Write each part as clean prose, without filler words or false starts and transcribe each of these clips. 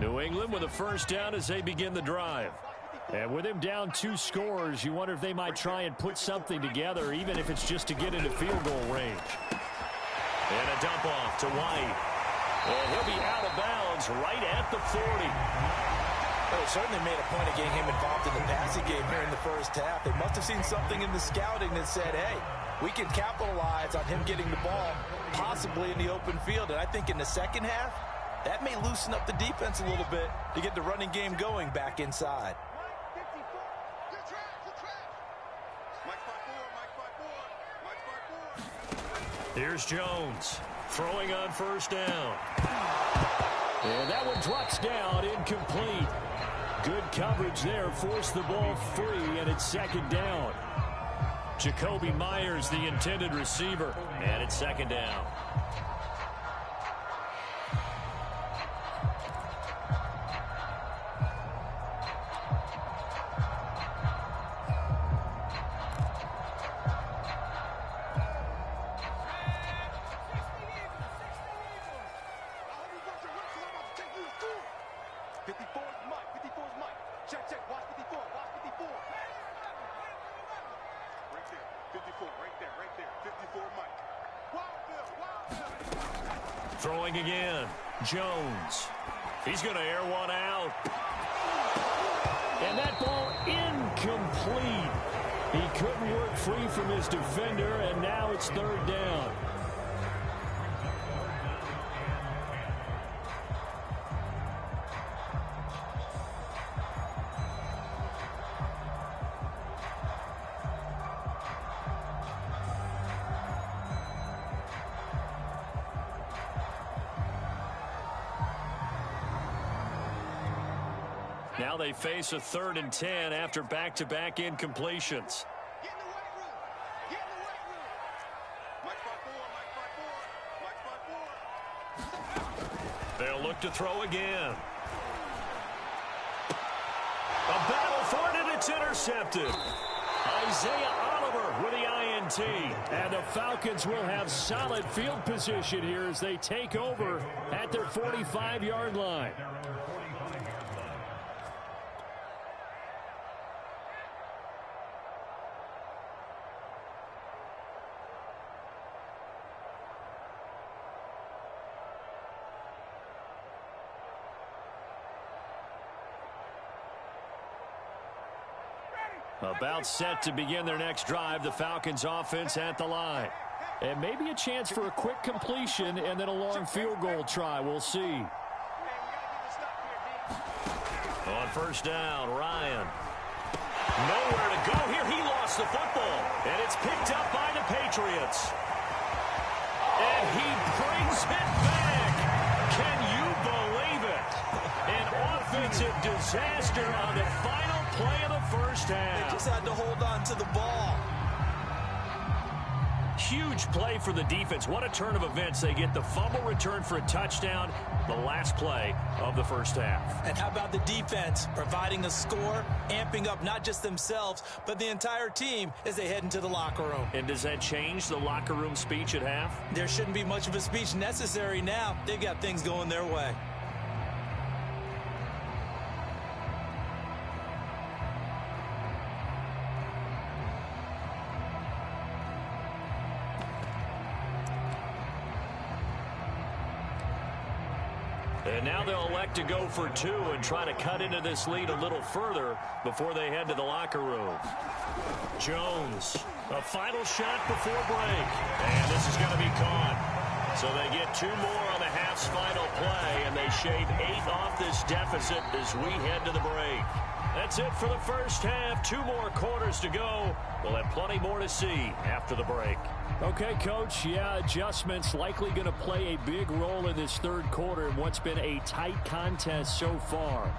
New England with a first down as they begin the drive. And with him down 2 scores, you wonder if they might try and put something together, even if it's just to get into field goal range. And a dump off to White. And he'll be out of bounds right at the 40. Well, they certainly made a point of getting him involved in the passing game here in the first half. They must have seen something in the scouting that said, hey, we can capitalize on him getting the ball, possibly in the open field. And I think in the second half, that may loosen up the defense a little bit to get the running game going back inside. Here's Jones throwing on first down. And that one drops down, incomplete. Good coverage there, forced the ball free, and it's second down. Jacoby Myers, the intended receiver, and it's second down. Throwing again, Jones. He's going to air one out. And that ball incomplete. He couldn't work free from his defender, and now it's third down. Now they face a 3rd and 10 after back-to-back incompletions. They'll look to throw again. A battle for it, and it's intercepted. Isaiah Oliver with the INT. And the Falcons will have solid field position here as they take over at their 45-yard line. About set to begin their next drive, the Falcons offense at the line. And maybe a chance for a quick completion and then a long field goal try. We'll see. On first down, Ryan. Nowhere to go here. He lost the football. And it's picked up by the Patriots. And he brings it back. Can you believe it? An offensive disaster on the final play of the first half. They just had to hold on to the ball. Huge play for the defense. What a turn of events. They get the fumble return for a touchdown, the last play of the first half. And how about the defense providing a score, amping up not just themselves, but the entire team as they head into the locker room. And does that change the locker room speech at half? There shouldn't be much of a speech necessary now. They've got things going their way. And now they'll elect to go for 2 and try to cut into this lead a little further before they head to the locker room. Jones, a final shot before break. And this is going to be caught. So they get 2 more on the half's final play, and they shave 8 off this deficit as we head to the break. That's it for the first half. 2 more quarters to go. We'll have plenty more to see after the break. Okay, Coach, yeah, adjustments likely going to play a big role in this third quarter in what's been a tight contest so far.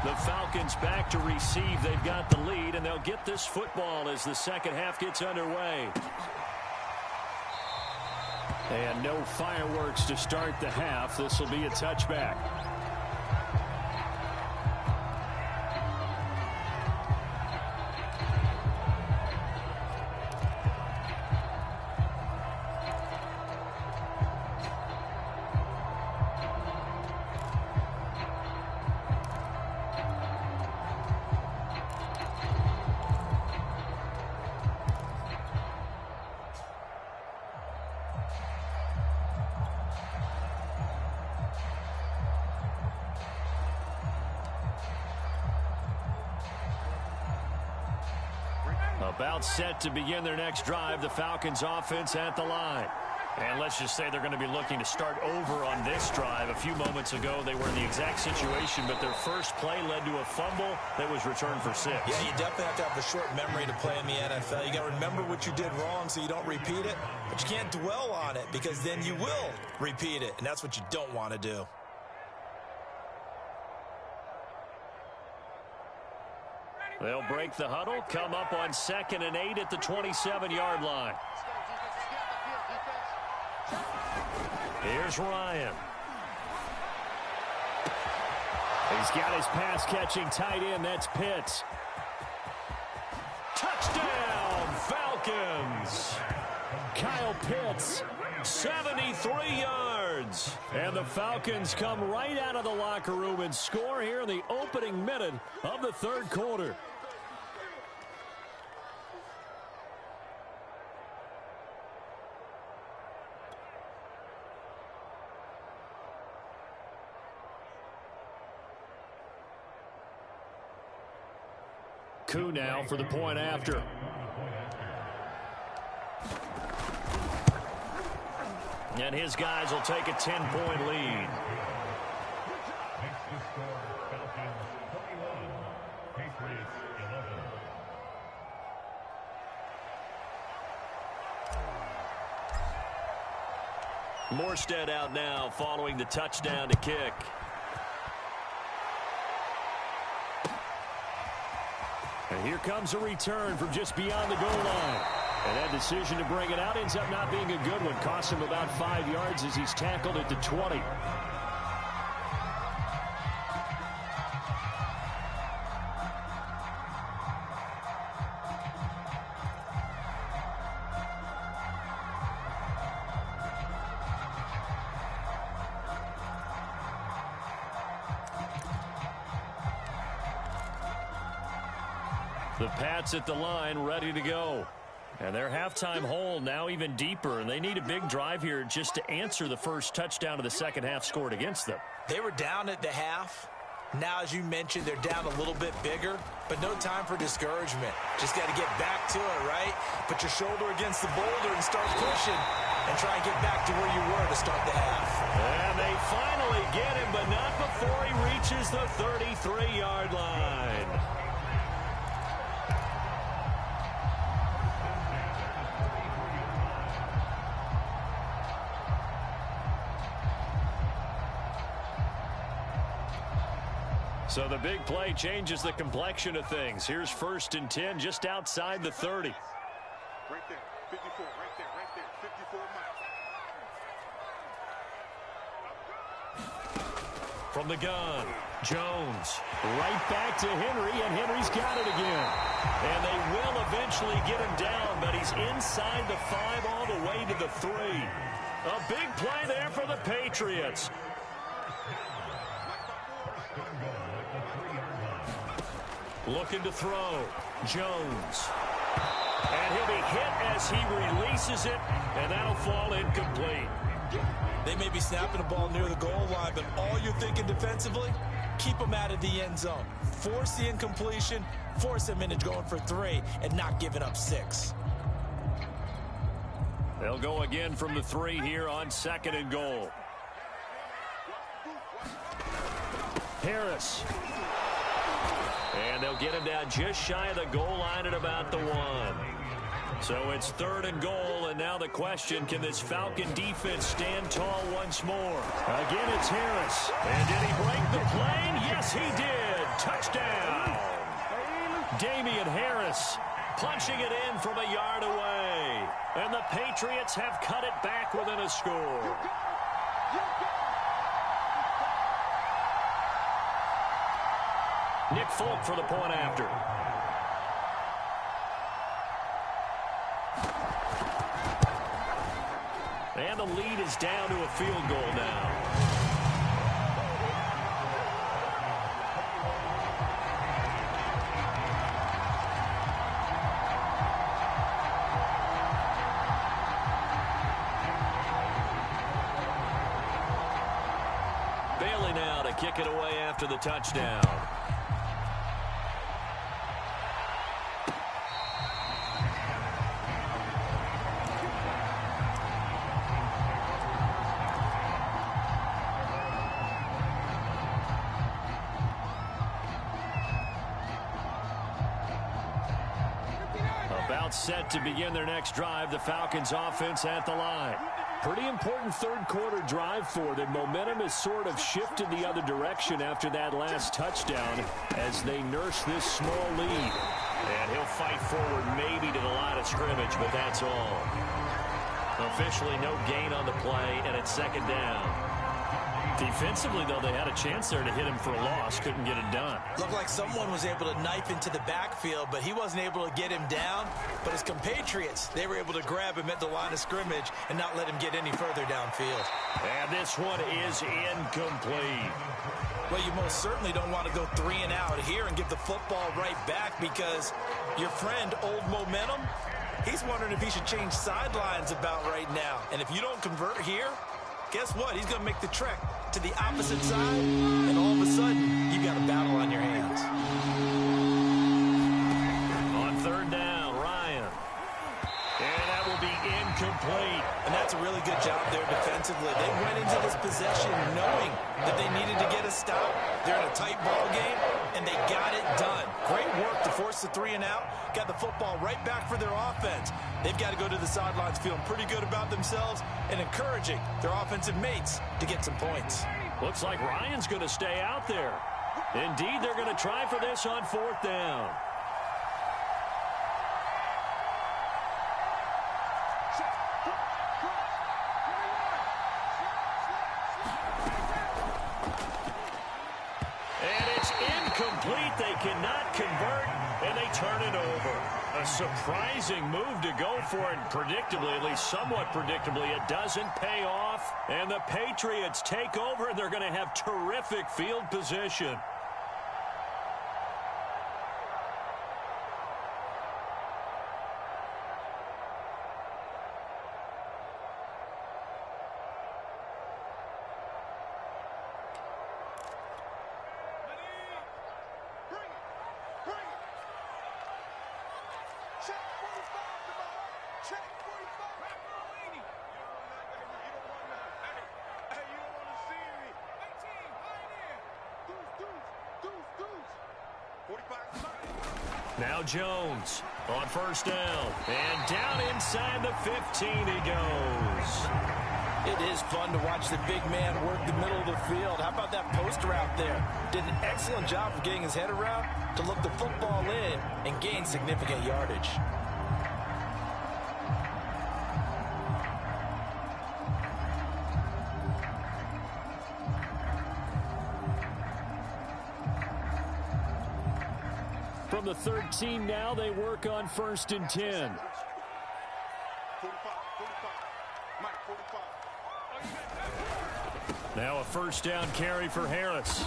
The Falcons back to receive. They've got the lead, and they'll get this football as the second half gets underway. And no fireworks to start the half. This will be a touchback. About set to begin their next drive, the Falcons offense at the line. And let's just say they're going to be looking to start over on this drive. A few moments ago, they were in the exact situation, but their first play led to a fumble that was returned for 6. Yeah, you definitely have to have a short memory to play in the NFL. You got to remember what you did wrong so you don't repeat it, but you can't dwell on it because then you will repeat it, and that's what you don't want to do. They'll break the huddle, come up on 2nd and 8 at the 27-yard line. Here's Ryan. He's got his pass-catching tight end. That's Pitts. Touchdown, Falcons! Kyle Pitts, 73 yards. And the Falcons come right out of the locker room and score here in the opening minute of the third quarter. Koo now for the point after. And his guys will take a 10-point lead. Morstead out now following the touchdown to kick. And here comes a return from just beyond the goal line. And that decision to bring it out ends up not being a good one. Cost him about 5 yards as he's tackled at the 20. The Pats at the line, ready to go. And their halftime hole now even deeper, and they need a big drive here just to answer the first touchdown of the second half scored against them. They were down at the half. Now, as you mentioned, they're down a little bit bigger, but no time for discouragement. Just got to get back to it, right? Put your shoulder against the boulder and start pushing and try and get back to where you were to start the half. And they finally get him, but not before he reaches the 33-yard line. So the big play changes the complexion of things. Here's 1st and 10 just outside the 30. Right there, 54, right there, 54 miles. From the gun, Jones. Right back to Henry, and Henry's got it again. And they will eventually get him down, but he's inside the 5 all the way to the 3. A big play there for the Patriots. Looking to throw. Jones. And he'll be hit as he releases it, and that'll fall incomplete. They may be snapping the ball near the goal line, but all you're thinking defensively, keep them out of the end zone. Force the incompletion, force them into going for 3, and not giving up 6. They'll go again from the 3 here on 2nd and goal. Harris. And they'll get him down just shy of the goal line at about the 1. So it's 3rd and goal, and now the question, can this Falcon defense stand tall once more? Again, it's Harris. And did he break the plane? Yes, he did. Touchdown. Damian Harris punching it in from a yard away. And the Patriots have cut it back within a score. Nick Folk for the point after. And the lead is down to a field goal now. Bailey now to kick it away after the touchdown. About set to begin their next drive, the Falcons offense at the line. Pretty important third quarter drive for them. Momentum has sort of shifted the other direction after that last touchdown as they nurse this small lead. And he'll fight forward maybe to the line of scrimmage, but that's all. Officially no gain on the play, and it's second down. Defensively, though, they had a chance there to hit him for a loss. Couldn't get it done. Looked like someone was able to knife into the backfield, but he wasn't able to get him down. But his compatriots, they were able to grab him at the line of scrimmage and not let him get any further downfield. And this one is incomplete. Well, you most certainly don't want to go 3 and out here and give the football right back because your friend, Old Momentum, he's wondering if he should change sidelines about right now. And if you don't convert here, guess what? He's going to make the trek to the opposite side, and all of a sudden, you got a battle on your hands. On third down, Ryan. And that will be incomplete. And that's a really good job there defensively. They went into this possession knowing that they needed to get a stop. They're in a tight ball game, and they got it done. Great work to force the 3 and out. Got the football right back for their offense. They've got to go to the sidelines feeling pretty good about themselves and encouraging their offensive mates to get some points. Looks like Ryan's going to stay out there. Indeed, they're going to try for this on fourth down. And it's incomplete. They cannot convert, and they turn it over. A surprising move to go for it, predictably, at least somewhat predictably. It doesn't pay off, and the Patriots take over, and they're going to have terrific field position. Now Jones on first down. And down inside the 15 he goes. It is fun to watch the big man work the middle of the field. How about that post route there? Did an excellent job of getting his head around to look the football in and gain significant yardage. From the 13 now, they work on first and 10. 45, Mike, 45. Now a first down carry for Harris.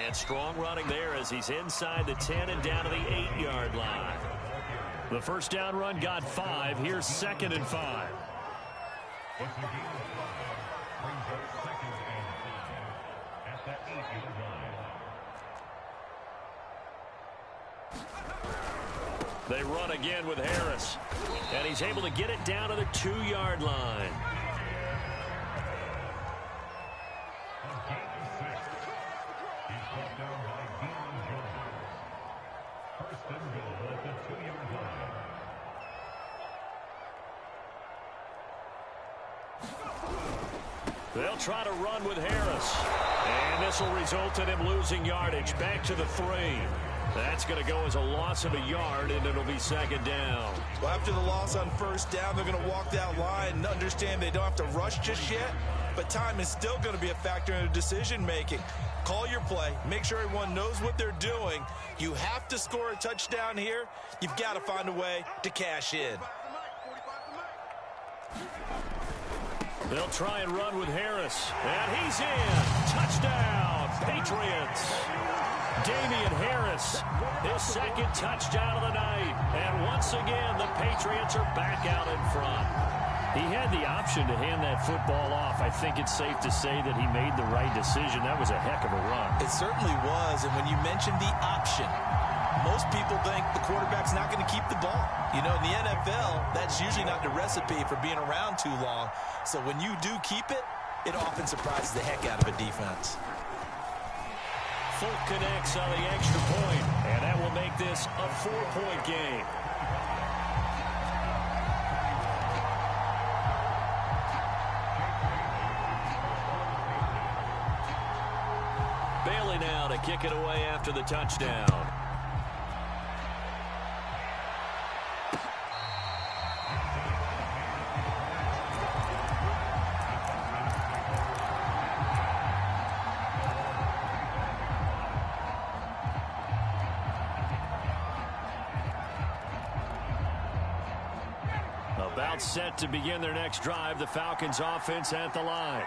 And strong running there as he's inside the 10 and down to the 8-yard line. The first down run got 5. Here's second and 5. They run again with Harris. And he's able to get it down to the 2-yard line. They'll try to run with Harris. And this will result in him losing yardage back to the 3. That's going to go as a loss of a yard, and it'll be second down. Well, after the loss on first down, they're going to walk that line and understand they don't have to rush just yet, but time is still going to be a factor in their decision-making. Call your play. Make sure everyone knows what they're doing. You have to score a touchdown here. You've got to find a way to cash in. They'll try and run with Harris. And he's in. Touchdown, Patriots. Damian Harris, his second touchdown of the night. And once again, the Patriots are back out in front. He had the option to hand that football off. I think it's safe to say that he made the right decision. That was a heck of a run. It certainly was. And when you mentioned the option, most people think the quarterback's not going to keep the ball. You know, in the NFL, that's usually not the recipe for being around too long. So when you do keep it, it often surprises the heck out of a defense. Folk connects on the extra point, and that will make this a 4-point game. Bailey now to kick it away after the touchdown. About set to begin their next drive, the Falcons offense at the line.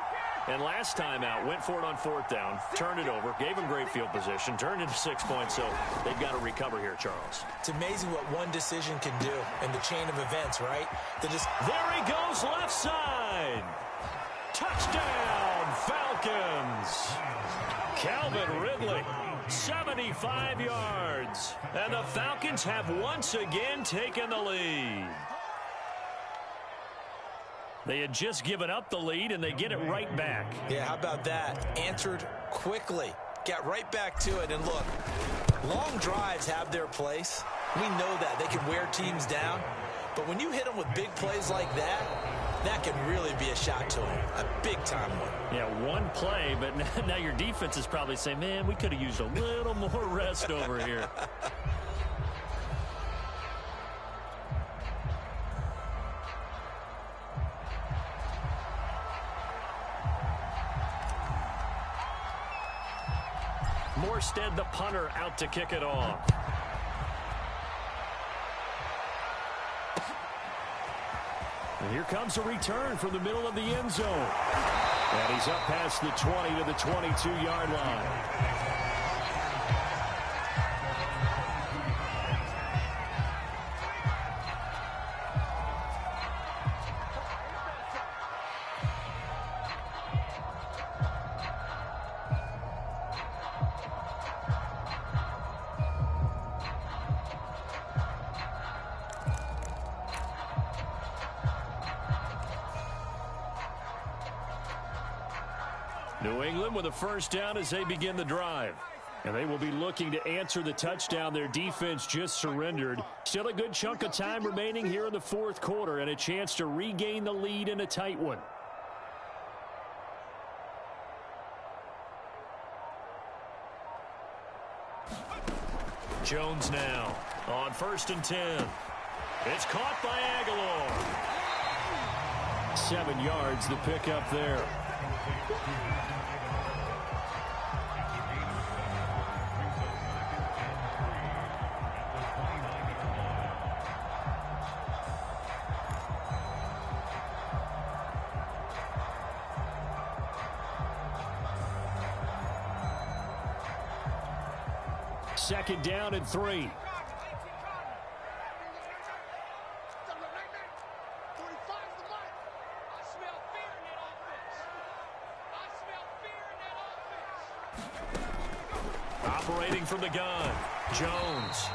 And last time out, went for it on fourth down, turned it over, gave them great field position, turned into 6 points, so they've got to recover here, Charles. It's amazing what one decision can do in the chain of events, right? There he goes, left side. Touchdown, Falcons. Calvin Ridley, 75 yards. And the Falcons have once again taken the lead. They had just given up the lead, and they get it right back. Yeah, how about that? Answered quickly. Got right back to it. And look, long drives have their place. We know that. They can wear teams down. But when you hit them with big plays like that, that can really be a shot to them. A big-time one. Yeah, one play, but now your defense is probably saying, man, we could have used a little more rest over here. Morstead, the punter, out to kick it off. And here comes a return from the middle of the end zone. And he's up past the 20 to the 22-yard line. New England with a first down as they begin the drive. And they will be looking to answer the touchdown their defense just surrendered. Still a good chunk of time remaining here in the fourth quarter and a chance to regain the lead in a tight one. Jones now on 1st and 10. It's caught by Aguilar. 7 yards the pickup there. Second down and 3. Operating from the gun, Jones.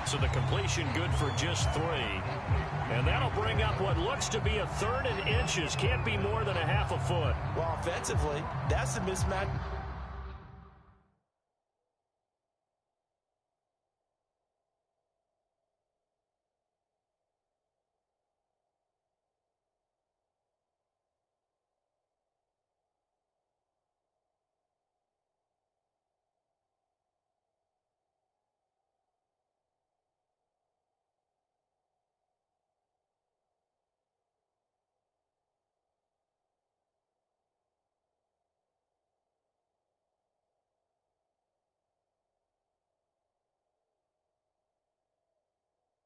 So the completion good for just 3. And that'll bring up what looks to be a 3rd and inches. Can't be more than a half a foot. Well, offensively, that's a mismatch.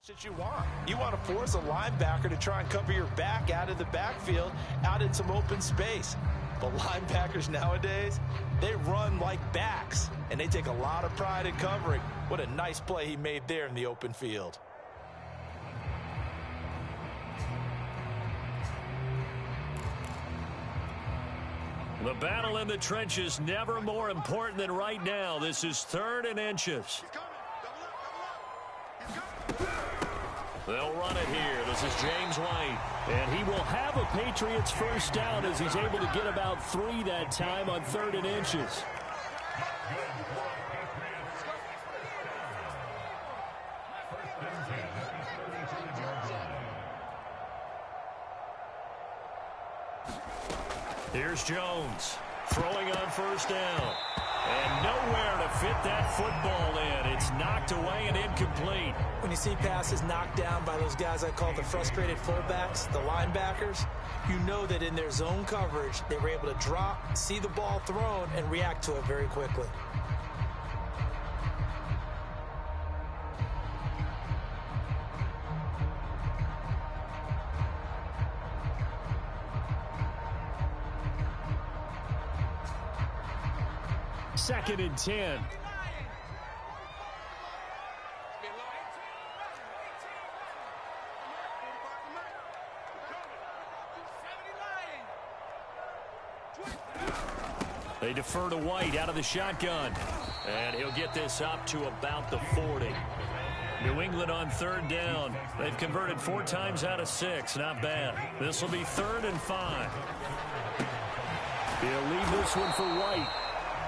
that you want. You want to force a linebacker to try and cover your back out of the backfield, out in some open space. But linebackers nowadays, they run like backs, and they take a lot of pride in covering. What a nice play he made there in the open field. The battle in the trenches never more important than right now. This is 3rd and inches. They'll run it here. This is James White. And he will have a Patriots first down as he's able to get about 3 that time on 3rd and inches. Here's Jones throwing on first down. And nowhere to fit that football in. It's knocked away and incomplete. When you see passes knocked down by those guys I call the frustrated fullbacks, the linebackers, you know that in their zone coverage, they were able to drop, see the ball thrown, and react to it very quickly. Second and 10. They defer to White out of the shotgun. And he'll get this up to about the 40. New England on 3rd down. They've converted 4 times out of 6. Not bad. This will be 3rd and 5. He'll leave this one for White.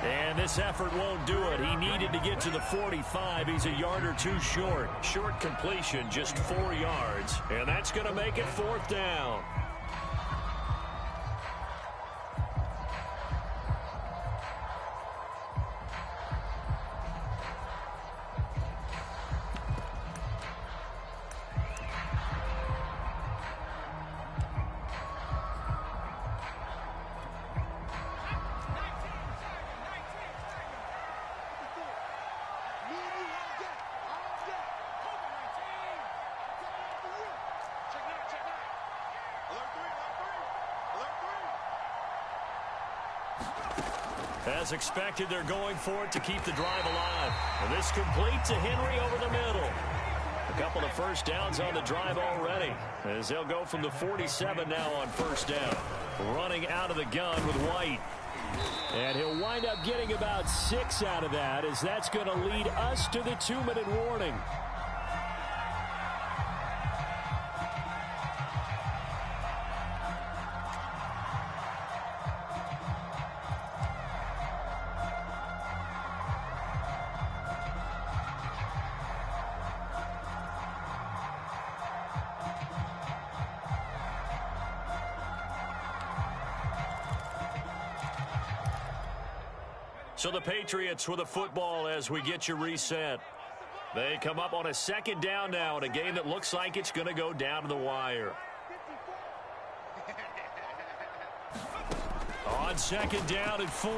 And this effort won't do it. He needed to get to the 45. He's a yard or 2 short. Short completion, just 4 yards. And that's going to make it 4th down. As expected, they're going for it to keep the drive alive. And this complete to Henry over the middle. A couple of first downs on the drive already, as they'll go from the 47 now on first down. Running out of the gun with White. And he'll wind up getting about 6 out of that, as that's going to lead us to the 2-minute warning. So the Patriots with the football as we get you reset. They come up on a 2nd down now in a game that looks like it's going to go down to the wire. On 2nd down and 4,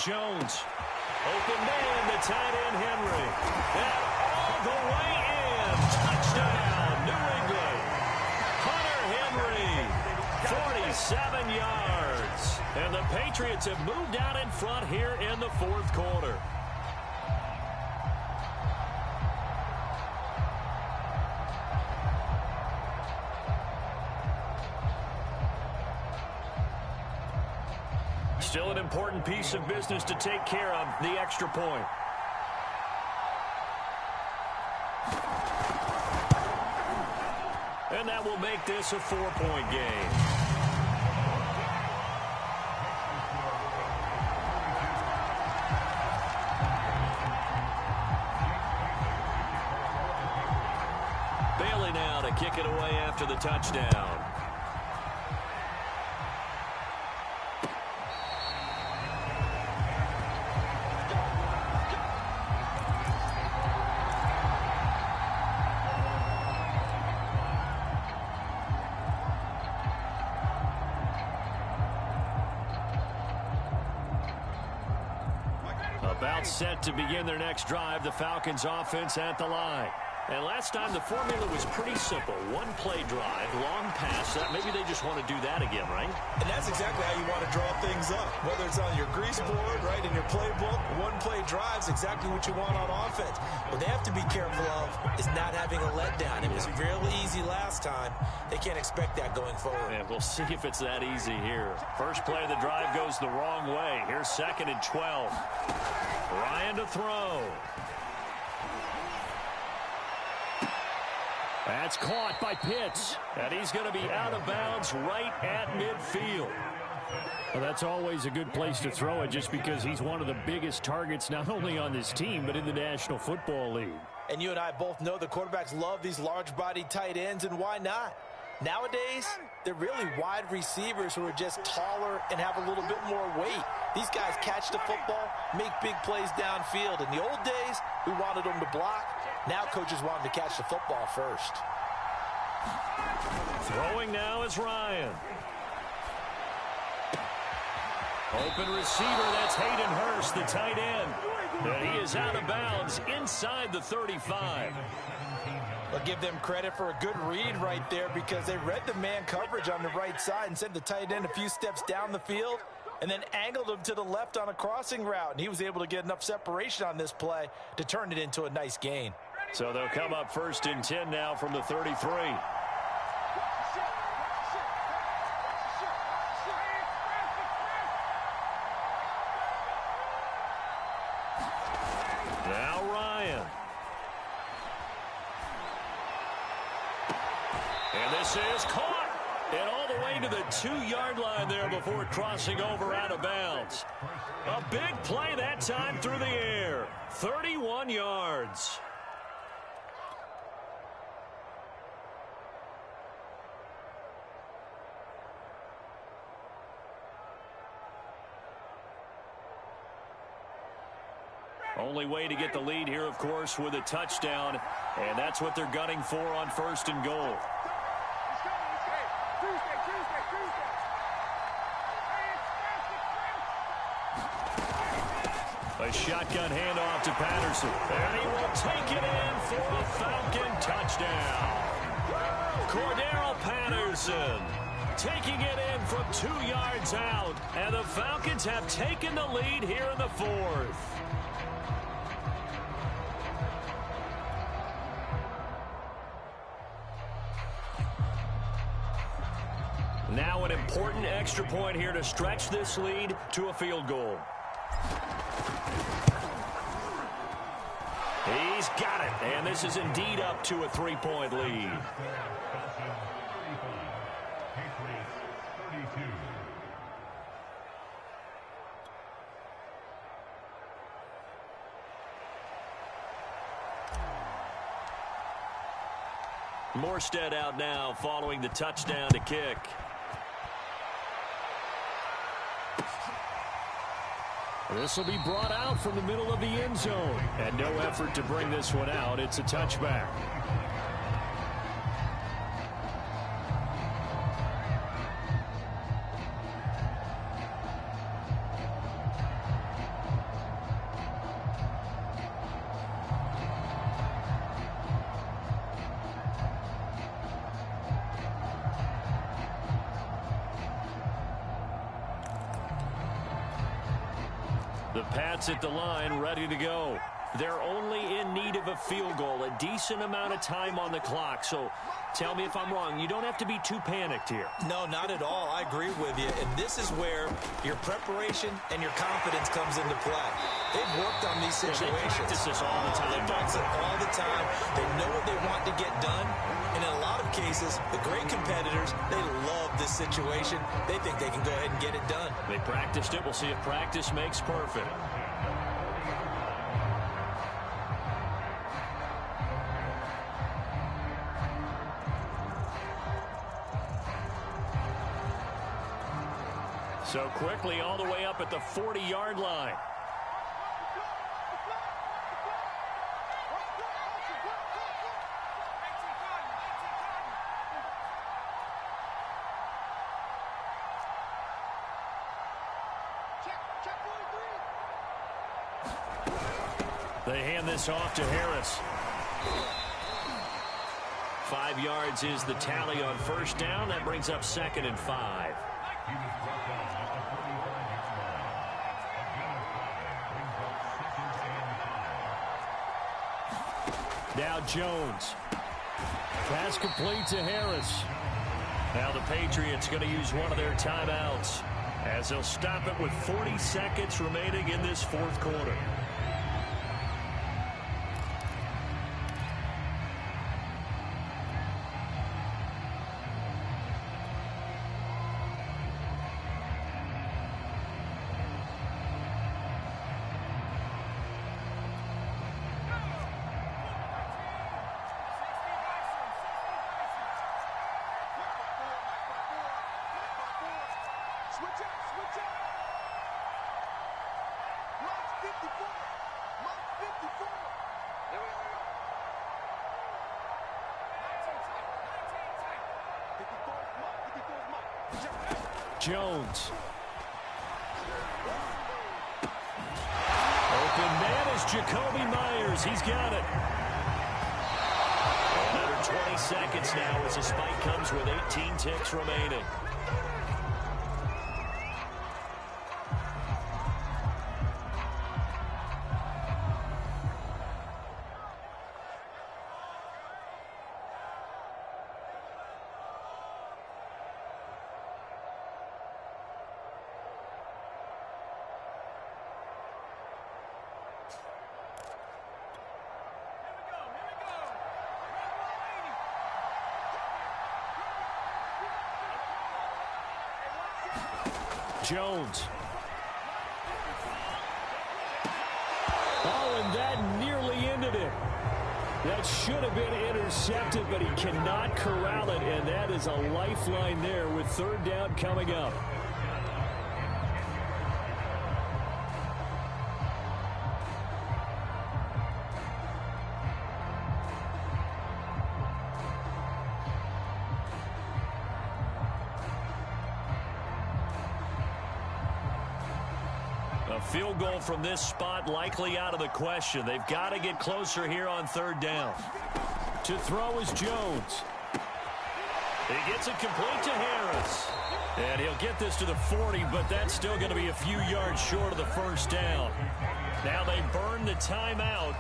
Jones. Open man, the tight end Henry. And all the way in. Touchdown, New England. Hunter Henry, 47 yards. And the Patriots have moved out in front here in the 4th quarter. Still an important piece of business to take care of, the extra point. And that will make this a 4-point game. Bailey now to kick it away after the touchdown. About set to begin their next drive, the Falcons offense at the line. And last time, the formula was pretty simple. One-play drive, long pass. Maybe they just want to do that again, right? And that's exactly how you want to draw things up. Whether it's on your grease board, right, in your playbook, one-play drive's exactly what you want on offense. What they have to be careful of is not having a letdown. It was real easy last time. They can't expect that going forward. Yeah, we'll see if it's that easy here. First play of the drive goes the wrong way. Here's 2nd and 12. Ryan to throw. That's caught by Pitts, and he's going to be out of bounds right at midfield. Well, that's always a good place to throw it just because he's one of the biggest targets not only on this team but in the National Football League. And you and I both know the quarterbacks love these large-bodied tight ends, and why not? Nowadays, they're really wide receivers who are just taller and have a little bit more weight. These guys catch the football, make big plays downfield. In the old days, we wanted them to block. Now coaches want them to catch the football first. Throwing now is Ryan. Open receiver, that's Hayden Hurst, the tight end. And he is out of bounds inside the 35. I'll give them credit for a good read right there because they read the man coverage on the right side and sent the tight end a few steps down the field and then angled him to the left on a crossing route. And he was able to get enough separation on this play to turn it into a nice gain. So they'll come up 1st and 10 now from the 33. Now Ryan. And this is caught. And all the way to the 2-yard line there before crossing over out of bounds. A big play that time through the air. 31 yards. Only way to get the lead here, of course, with a touchdown. And that's what they're gunning for on 1st and goal. A shotgun handoff to Patterson. And he will take it in for a Falcon touchdown. Cordero Patterson taking it in from 2 yards out. And the Falcons have taken the lead here in the 4th. Now an important extra point here to stretch this lead to a field goal. He's got it, and this is indeed up to a 3-point lead. Morstead out now following the touchdown to kick. This will be brought out from the middle of the end zone. And no effort to bring this one out. It's a touchback. The Pats at the line, ready to go. They're only in need of a field goal, a decent amount of time on the clock. So tell me if I'm wrong. You don't have to be too panicked here. No, not at all. I agree with you. And this is where your preparation and your confidence comes into play. They've worked on these situations. They practice this all the time. They practice it all the time. They know what they want to get done. And in a lot of cases, the great competitors, they love this situation. They think they can go ahead and get it done. They practiced it. We'll see if practice makes perfect. So quickly all the way up at the 40-yard line. They hand this off to Harris. 5 yards is the tally on first down. That brings up 2nd and 5. Now Jones. Pass complete to Harris. Now the Patriots going to use one of their timeouts as they'll stop it with 40 seconds remaining in this fourth quarter. Jones. Open man is Jacoby Myers. He's got it. Another 20 seconds now as the spike comes with 18 ticks remaining. Jones. Oh, and that nearly ended it. That should have been intercepted, but he cannot corral it, and that is a lifeline there with 3rd down coming up. A field goal from this spot likely out of the question. They've got to get closer here on 3rd down. To throw is Jones. He gets it complete to Harris. And he'll get this to the 40, but that's still going to be a few yards short of the 1st down. Now they burn the timeout,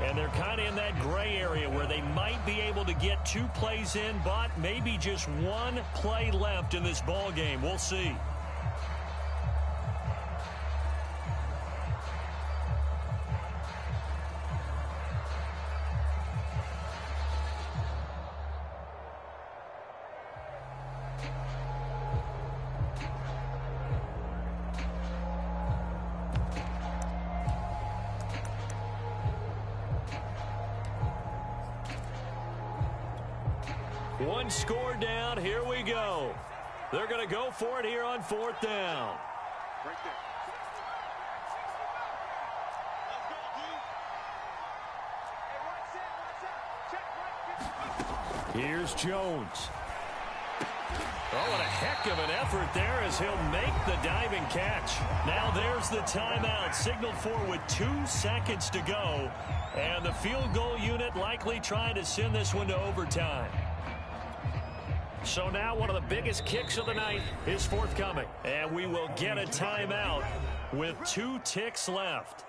and they're kind of in that gray area where they might be able to get 2 plays in, but maybe just 1 play left in this ball game. We'll see. One score down. Here we go. They're going to go for it here on 4th down. Right there. Here's Jones. Oh, what a heck of an effort there as he'll make the diving catch. Now there's the timeout, signaled for with 2 seconds to go. And the field goal unit likely trying to send this one to overtime. So now one of the biggest kicks of the night is forthcoming. And we will get a timeout with 2 ticks left.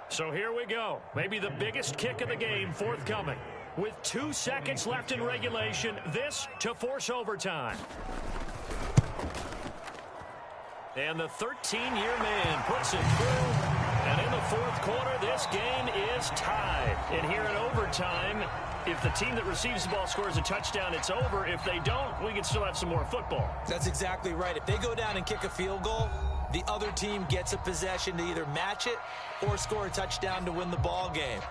So here we go. Maybe the biggest kick of the game forthcoming. With 2 seconds left in regulation, this to force overtime. And the 13-year man puts it through. And in the 4th quarter, this game is tied. And here in overtime, if the team that receives the ball scores a touchdown, it's over. If they don't, we can still have some more football. That's exactly right. If they go down and kick a field goal, the other team gets a possession to either match it or score a touchdown to win the ball game.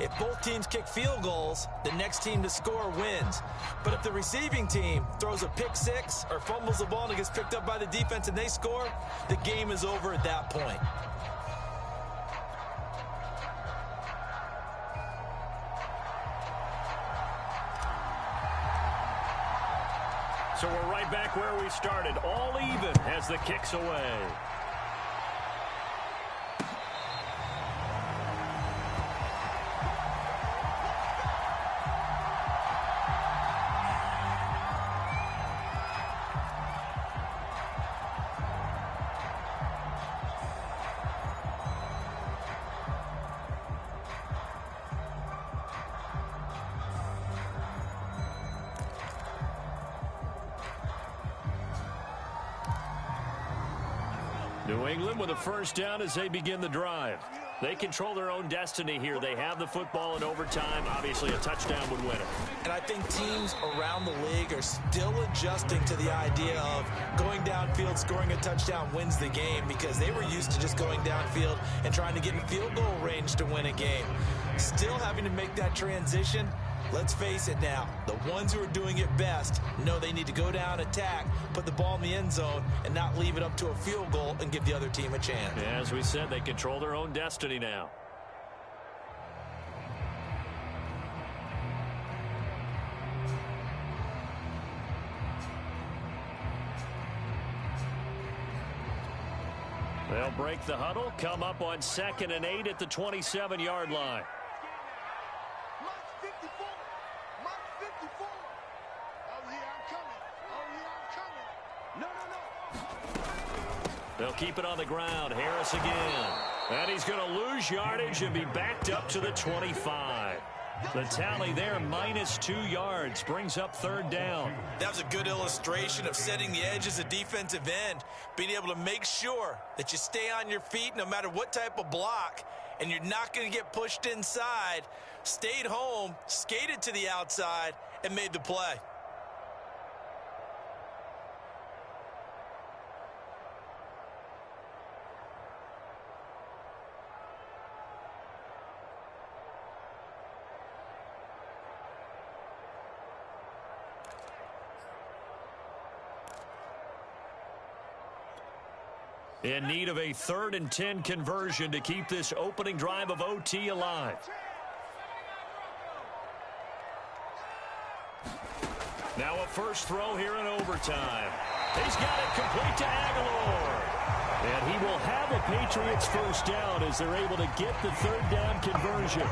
If both teams kick field goals, the next team to score wins. But if the receiving team throws a pick 6 or fumbles the ball and it gets picked up by the defense and they score, the game is over at that point. So we're right back where we started, all even as the kick's away. New England with a first down as they begin the drive. They control their own destiny here. They have the football in overtime. Obviously, a touchdown would win it. And I think teams around the league are still adjusting to the idea of going downfield, scoring a touchdown wins the game, because they were used to just going downfield and trying to get in field goal range to win a game. Still having to make that transition. Let's face it now, the ones who are doing it best know they need to go down, attack, put the ball in the end zone, and not leave it up to a field goal and give the other team a chance. Yeah, as we said, they control their own destiny now. They'll break the huddle, come up on 2nd and 8 at the 27-yard line. They'll keep it on the ground. Harris again. And he's going to lose yardage and be backed up to the 25. The tally there, -2 yards, brings up 3rd down. That was a good illustration of setting the edge as a defensive end, being able to make sure that you stay on your feet no matter what type of block, and you're not going to get pushed inside. Stayed home, skated to the outside, and made the play. In need of a 3rd and 10 conversion to keep this opening drive of OT alive. Now a first throw here in overtime. He's got it complete to Aguilar. And he will have a Patriots first down as they're able to get the 3rd down conversion.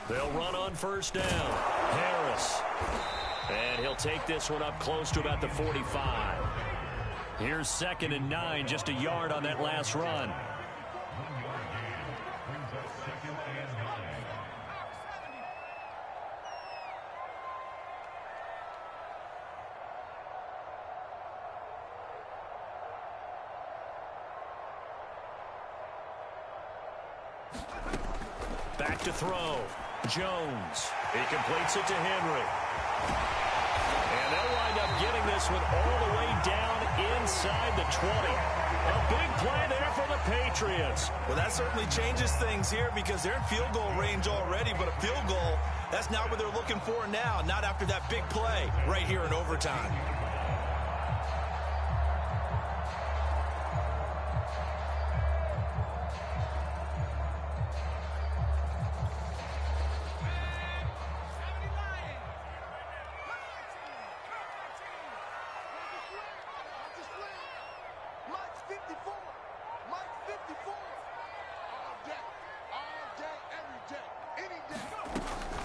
They'll run on first down. Harris. And he'll take this one up close to about the 45. Here's 2nd and 9, just a yard on that last run. Back to throw. Jones. He completes it to Henry. And they'll wind up getting this one all the way down inside the 20. A big play there for the Patriots. Well, that certainly changes things here because they're in field goal range already, but a field goal, that's not what they're looking for now, not after that big play right here in overtime.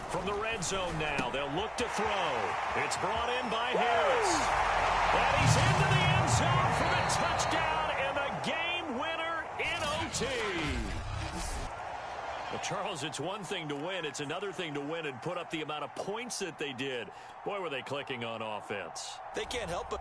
From the red zone now, they'll look to throw. It's brought in by Harris. And he's into the end zone for the touchdown and the game winner in OT. Well, Charles, it's one thing to win. It's another thing to win and put up the amount of points that they did. Boy, were they clicking on offense. They can't help it.